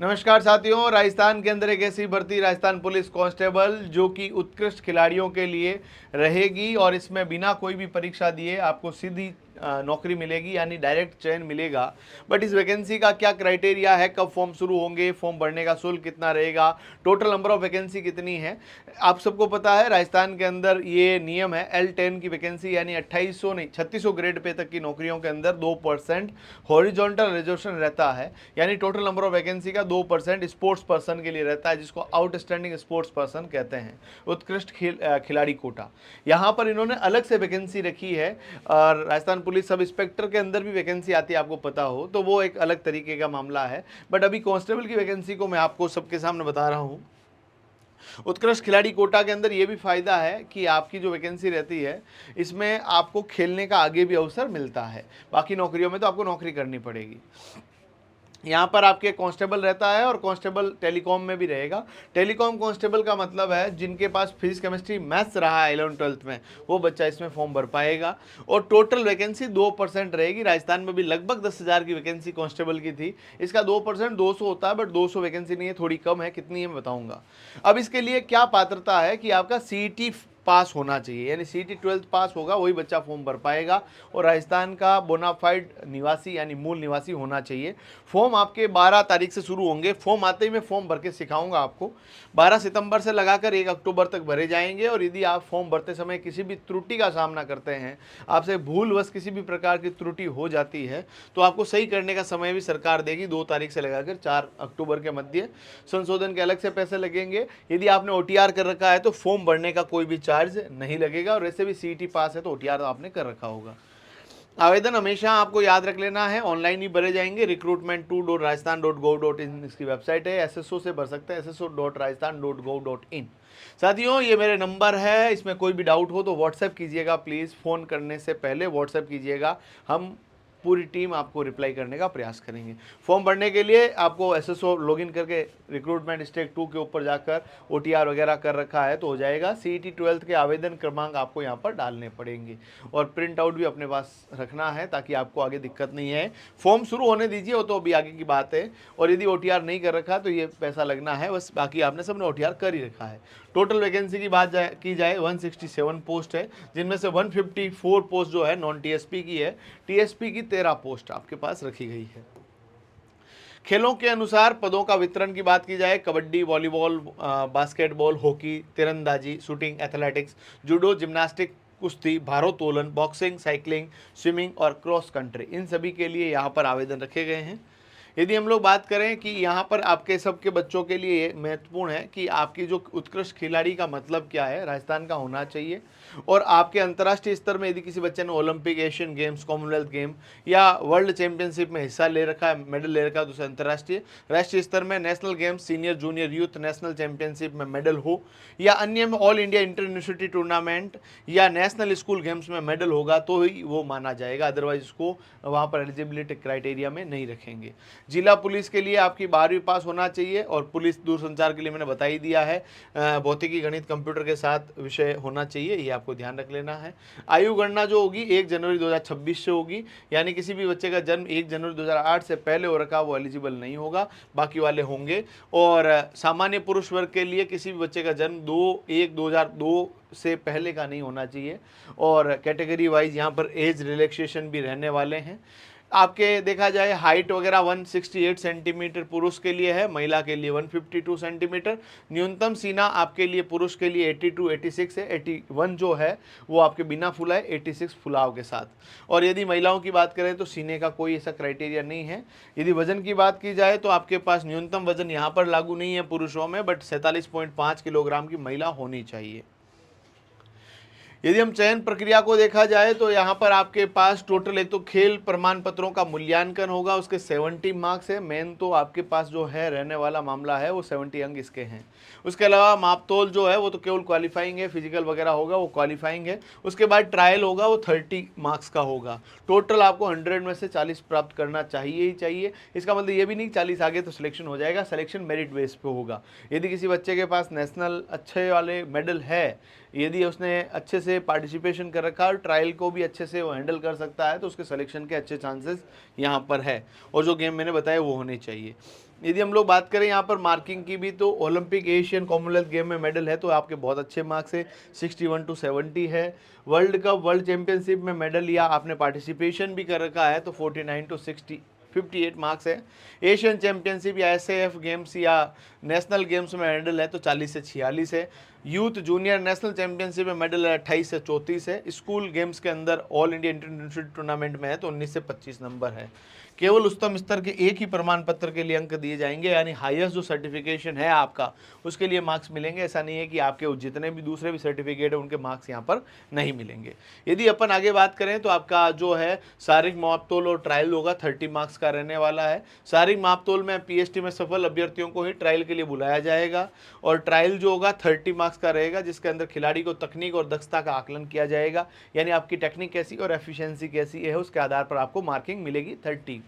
नमस्कार साथियों, राजस्थान के अंदर एक ऐसी भर्ती राजस्थान पुलिस कांस्टेबल जो कि उत्कृष्ट खिलाड़ियों के लिए रहेगी और इसमें बिना कोई भी परीक्षा दिए आपको सीधी नौकरी मिलेगी, यानी डायरेक्ट चयन मिलेगा। बट इस वैकेंसी का क्या क्राइटेरिया है, कब फॉर्म शुरू होंगे, फॉर्म भरने का शुल्क कितना रहेगा, टोटल नंबर ऑफ वैकेंसी कितनी है, आप सबको पता है। राजस्थान के अंदर ये नियम है, L10 की वैकेंसी यानी 2800 नहीं 3600 ग्रेड पे तक की नौकरियों के अंदर 2% हॉरिजॉन्टल रिजर्वेशन रहता है, यानी टोटल नंबर ऑफ वैकेंसी का 2% स्पोर्ट्स पर्सन के लिए रहता है, जिसको आउटस्टैंडिंग स्पोर्ट्स पर्सन कहते हैं, उत्कृष्ट खिलाड़ी कोटा। यहाँ पर इन्होंने अलग से वैकेंसी रखी है और राजस्थान पुलिस सब इंस्पेक्टर के अंदर भी वैकेंसी आती है, आपको पता हो तो वो एक अलग तरीके का मामला है। बट अभी कांस्टेबल की वैकेंसी को मैं आपको सबके सामने बता रहा हूँ। उत्कृष्ट खिलाड़ी कोटा के अंदर ये भी फायदा है कि आपकी जो वैकेंसी रहती है इसमें आपको खेलने का आगे भी अवसर मिलता है। बाकी नौकरियों में तो आपको नौकरी करनी पड़ेगी। यहाँ पर आपके कांस्टेबल रहता है और कांस्टेबल टेलीकॉम में भी रहेगा। टेलीकॉम कांस्टेबल का मतलब है जिनके पास फिजिक्स केमिस्ट्री मैथ्स रहा है 11th-12th में, वो बच्चा इसमें फॉर्म भर पाएगा। और टोटल वैकेंसी 2% रहेगी। राजस्थान में भी लगभग 10,000 की वैकेंसी कांस्टेबल की थी, इसका 2% 200 होता है, बट 200 वैकेंसी नहीं है, थोड़ी कम है। कितनी है मैं बताऊंगा। अब इसके लिए क्या पात्रता है कि आपका CET पास होना चाहिए, यानी CET 12th पास होगा वही बच्चा फॉर्म भर पाएगा और राजस्थान का बोनाफाइड निवासी यानी मूल निवासी होना चाहिए। फॉर्म आपके 12 तारीख से शुरू होंगे। फॉर्म आते ही मैं फॉर्म भर के सिखाऊंगा आपको। 12 सितंबर से लगाकर 1 अक्टूबर तक भरे जाएंगे और यदि आप फॉर्म भरते समय किसी भी त्रुटि का सामना करते हैं, आपसे भूलवश किसी भी प्रकार की त्रुटि हो जाती है, तो आपको सही करने का समय भी सरकार देगी। 2 तारीख से लगाकर 4 अक्टूबर के मध्य संशोधन के अलग से पैसे लगेंगे। यदि आपने OTR कर रखा है तो फॉर्म भरने का कोई भी चार्ज नहीं लगेगा और वैसे भी CET पास है तो OTR तो आपने कर रखा होगा। आवेदन हमेशा आपको याद रख लेना है, ऑनलाइन ही भरे जाएंगे। recruitment2.rajasthan.gov.in इसकी वेबसाइट है, SSO से भर सकते हैं, sso.rajasthan.gov.in। साथियों, ये मेरे नंबर है, इसमें कोई भी डाउट हो तो व्हाट्सएप कीजिएगा प्लीज़। फ़ोन करने से पहले व्हाट्सएप कीजिएगा, हम पूरी टीम आपको रिप्लाई करने का प्रयास करेंगे। फॉर्म भरने के लिए आपको SSO लॉगिन करके रिक्रूटमेंट स्टेक 2 के ऊपर जाकर OTR वगैरह कर रखा है तो हो जाएगा। CET 12th के आवेदन क्रमांक आपको यहाँ पर डालने पड़ेंगे और प्रिंट आउट भी अपने पास रखना है ताकि आपको आगे दिक्कत नहीं है। फॉर्म शुरू होने दीजिए, वो तो अभी आगे की बात है। और यदि OTR नहीं कर रखा तो ये पैसा लगना है बस, बाकी आपने सबने OTR कर ही रखा है। टोटल वैकेंसी की बात की जाए 167 पोस्ट है, जिनमें से 154 पोस्ट जो है नॉन TSP की है। TSP की 13 पोस्ट आपके पास रखी गई है। खेलों के अनुसार पदों का वितरण की बात की जाए, कबड्डी, वॉलीबॉल, बास्केटबॉल, हॉकी, तीरंदाजी, शूटिंग, एथलेटिक्स, जूडो, जिम्नास्टिक, कुश्ती, भारोत्तोलन, बॉक्सिंग, साइकिलिंग, स्विमिंग और क्रॉस कंट्री, इन सभी के लिए यहाँ पर आवेदन रखे गए हैं। यदि हम लोग बात करें कि यहाँ पर आपके सबके बच्चों के लिए महत्वपूर्ण है कि आपकी जो उत्कृष्ट खिलाड़ी का मतलब क्या है, राजस्थान का होना चाहिए। और आपके अंतर्राष्ट्रीय स्तर में यदि किसी बच्चे ने Olympic, Asian games, Commonwealth game या वर्ल्ड चैंपियनशिप में हिस्सा ले रखा है, मेडल ले रखा है, तो उसे अंतर्राष्ट्रीय, राष्ट्रीय स्तर में national games, senior, junior, youth national championship में मेडल हो या अन्य में all India inter university tournament या नेशनल स्कूल गेम्स में मेडल होगा तो ही वो माना जाएगा, अदरवाइज उसको वहाँ पर एलिजिबिलिटी क्राइटेरिया में नहीं रखेंगे। जिला पुलिस के लिए आपकी 12वीं पास होना चाहिए और पुलिस दूरसंचार के लिए मैंने बता ही दिया है, भौतिकी, गणित, कंप्यूटर के साथ विषय होना चाहिए, ये आपको ध्यान रख लेना है। आयु गणना जो होगी 1 जनवरी 2026 से होगी, यानी किसी भी बच्चे का जन्म 1 जनवरी 2008 से पहले हो रखा वो एलिजिबल नहीं होगा, बाकी वाले होंगे। और सामान्य पुरुष वर्ग के लिए किसी भी बच्चे का जन्म 2/1/2002 से पहले का नहीं होना चाहिए। और कैटेगरी वाइज यहाँ पर एज रिलैक्सेशन भी रहने वाले हैं। आपके देखा जाए हाइट वगैरह 168 सेंटीमीटर पुरुष के लिए है, महिला के लिए 152 सेंटीमीटर। न्यूनतम सीना आपके लिए पुरुष के लिए 82 86 है, 81 जो है वो आपके बिना फुलाए, 86 फुलाव के साथ। और यदि महिलाओं की बात करें तो सीने का कोई ऐसा क्राइटेरिया नहीं है। यदि वजन की बात की जाए तो आपके पास न्यूनतम वजन यहाँ पर लागू नहीं है पुरुषों में, बट 47.5 किलोग्राम की महिला होनी चाहिए। यदि हम चयन प्रक्रिया को देखा जाए तो यहाँ पर आपके पास टोटल एक तो खेल प्रमाण पत्रों का मूल्यांकन होगा, उसके 70 मार्क्स है। मेन तो आपके पास जो है रहने वाला मामला है वो 70 अंक इसके हैं। उसके अलावा मापतोल जो है वो तो केवल क्वालिफाइंग है, फिजिकल वगैरह होगा वो क्वालिफाइंग है। उसके बाद ट्रायल होगा वो 30 मार्क्स का होगा। टोटल आपको 100 में से 40 प्राप्त करना चाहिए ही चाहिए। इसका मतलब ये भी नहीं 40 आगे तो सिलेक्शन हो जाएगा, सिलेक्शन मेरिट बेस पे होगा। यदि किसी बच्चे के पास नेशनल अच्छे वाले मेडल है, यदि उसने अच्छे से पार्टिसिपेशन कर रखा और ट्रायल को भी अच्छे से वो हैंडल कर सकता है, तो उसके सिलेक्शन के अच्छे चांसेस यहाँ पर है। और जो गेम मैंने बताया वो होने चाहिए। यदि हम लोग बात करें यहाँ पर मार्किंग की भी, तो ओलंपिक, एशियन, कॉमनवेल्थ गेम में मेडल है तो आपके बहुत अच्छे मार्क्स है, 61 to 70 है। वर्ल्ड कप, वर्ल्ड चैंपियनशिप में मेडल या आपने पार्टिसिपेशन भी कर रखा है तो 49 to 58 मार्क्स है। एशियन चैंपियनशिप या एसएएफ गेम्स या नेशनल गेम्स में मेडल है तो 40 से 46 है। यूथ जूनियर नेशनल चैंपियनशिप में मेडल है 28 से 34 है। स्कूल गेम्स के अंदर ऑल इंडिया इंटरनेशनल टूर्नामेंट में है तो 19 से 25 नंबर है। केवल उच्चतम स्तर के एक ही प्रमाण पत्र के लिए अंक दिए जाएंगे, यानी हाईएस्ट जो सर्टिफिकेशन है आपका उसके लिए मार्क्स मिलेंगे। ऐसा नहीं है कि आपके जितने भी दूसरे भी सर्टिफिकेट है उनके मार्क्स यहाँ पर नहीं मिलेंगे। यदि अपन आगे बात करें तो आपका जो है शारीरिक मापतोल और ट्रायल होगा 30 मार्क्स का रहने वाला है। शारीरिक मापतोल में पीएसटी में सफल अभ्यर्थियों को ही ट्रायल के लिए बुलाया जाएगा और ट्रायल जो होगा 30 मार्क्स का रहेगा, जिसके अंदर खिलाड़ी को तकनीक और दक्षता का आकलन किया जाएगा, यानी आपकी टेक्निक कैसी और एफिशिएंसी कैसी है उसके आधार पर आपको मार्किंग मिलेगी। 30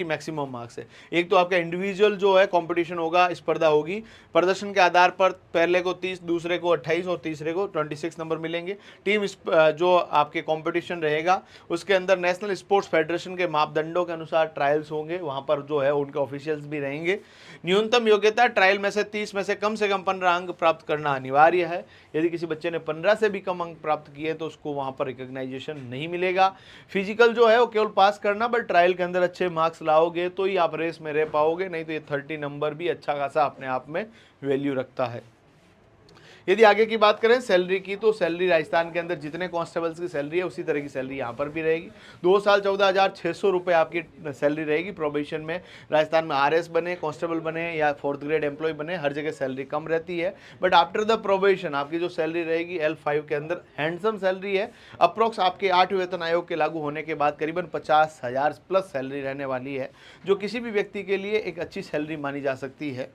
मैक्सिमम मार्क्स है। एक तो आपका इंडिविजुअल जो है कंपटीशन होगा, स्पर्धा होगी, प्रदर्शन के आधार पर पहले को 30, दूसरे को 28 और तीसरे को 26 नंबर मिलेंगे। टीम जो आपके कंपटीशन रहेगा उसके अंदर नेशनल स्पोर्ट्स फेडरेशन के मापदंडों के अनुसार ट्रायल्स होंगे, वहां पर जो है उनके ऑफिशियल्स भी रहेंगे। न्यूनतम योग्यता ट्रायल में से 30 में से कम 15 अंक प्राप्त करना अनिवार्य है। यदि किसी बच्चे ने 15 से भी कम अंक प्राप्त किए तो उसको वहां पर रिकॉग्नाइजेशन नहीं मिलेगा। फिजिकल जो है वो केवल पास करना, बट ट्रायल के अंदर अच्छे मार्क्स लाओगे तो ही आप रेस में रह पाओगे, नहीं तो ये 30 नंबर भी अच्छा खासा अपने आप में वैल्यू रखता है। यदि आगे की बात करें सैलरी की, तो सैलरी राजस्थान के अंदर जितने कांस्टेबल्स की सैलरी है उसी तरह की सैलरी यहाँ पर भी रहेगी। 2 साल 14,600 रुपये आपकी सैलरी रहेगी। प्रोबेशन में राजस्थान में आरएस बने, कांस्टेबल बने या 4th ग्रेड एम्प्लॉय बने, हर जगह सैलरी कम रहती है, बट आफ्टर द प्रोबेशन आपकी जो सैलरी रहेगी L5 के अंदर हैंडसम सैलरी है। अप्रोक्स आपके 8 वेतन आयोग के लागू होने के बाद करीबन 50,000 प्लस सैलरी रहने वाली है, जो किसी भी व्यक्ति के लिए एक अच्छी सैलरी मानी जा सकती है।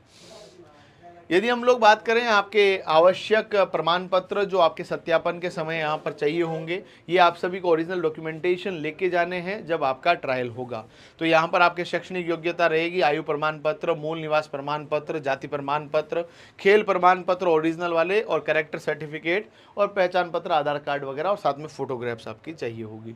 यदि हम लोग बात करें आपके आवश्यक प्रमाण पत्र जो आपके सत्यापन के समय यहाँ पर चाहिए होंगे, ये आप सभी को ओरिजिनल डॉक्यूमेंटेशन लेके जाने हैं जब आपका ट्रायल होगा। तो यहाँ पर आपके शैक्षणिक योग्यता रहेगी, आयु प्रमाण पत्र, मूल निवास प्रमाण पत्र, जाति प्रमाण पत्र, खेल प्रमाण पत्र ओरिजिनल वाले और कैरेक्टर सर्टिफिकेट और पहचान पत्र, आधार कार्ड वगैरह, और साथ में फोटोग्राफ्स आपकी चाहिए होगी।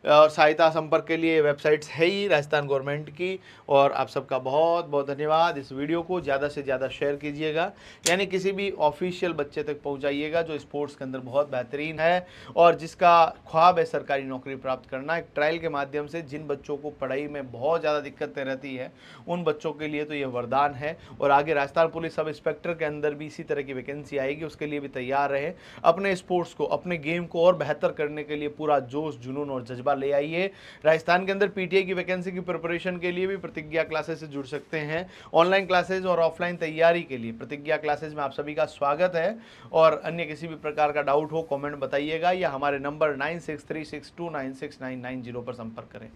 और सहायता संपर्क के लिए वेबसाइट्स है ही राजस्थान गवर्नमेंट की। और आप सबका बहुत बहुत धन्यवाद। इस वीडियो को ज़्यादा से ज़्यादा शेयर कीजिएगा, यानी किसी भी ऑफिशियल बच्चे तक पहुंचाइएगा जो स्पोर्ट्स के अंदर बहुत बेहतरीन है और जिसका ख्वाब है सरकारी नौकरी प्राप्त करना। एक ट्रायल के माध्यम से जिन बच्चों को पढ़ाई में बहुत ज़्यादा दिक्कतें रहती है उन बच्चों के लिए तो ये वरदान है। और आगे राजस्थान पुलिस सब इंस्पेक्टर के अंदर भी इसी तरह की वैकेंसी आएगी, उसके लिए भी तैयार रहे। अपने स्पोर्ट्स को, अपने गेम को और बेहतर करने के लिए पूरा जोश, जुनून और जज्बा ले आइए। राजस्थान के अंदर पीटीआई की वैकेंसी की प्रिपरेशन के लिए भी प्रतिज्ञा क्लासेस से जुड़ सकते हैं। ऑनलाइन क्लासेज और ऑफलाइन तैयारी के लिए प्रतिज्ञा क्लासेज में आप सभी का स्वागत है। और अन्य किसी भी प्रकार का डाउट हो कमेंट बताइएगा या हमारे नंबर 9636296990 पर संपर्क करें।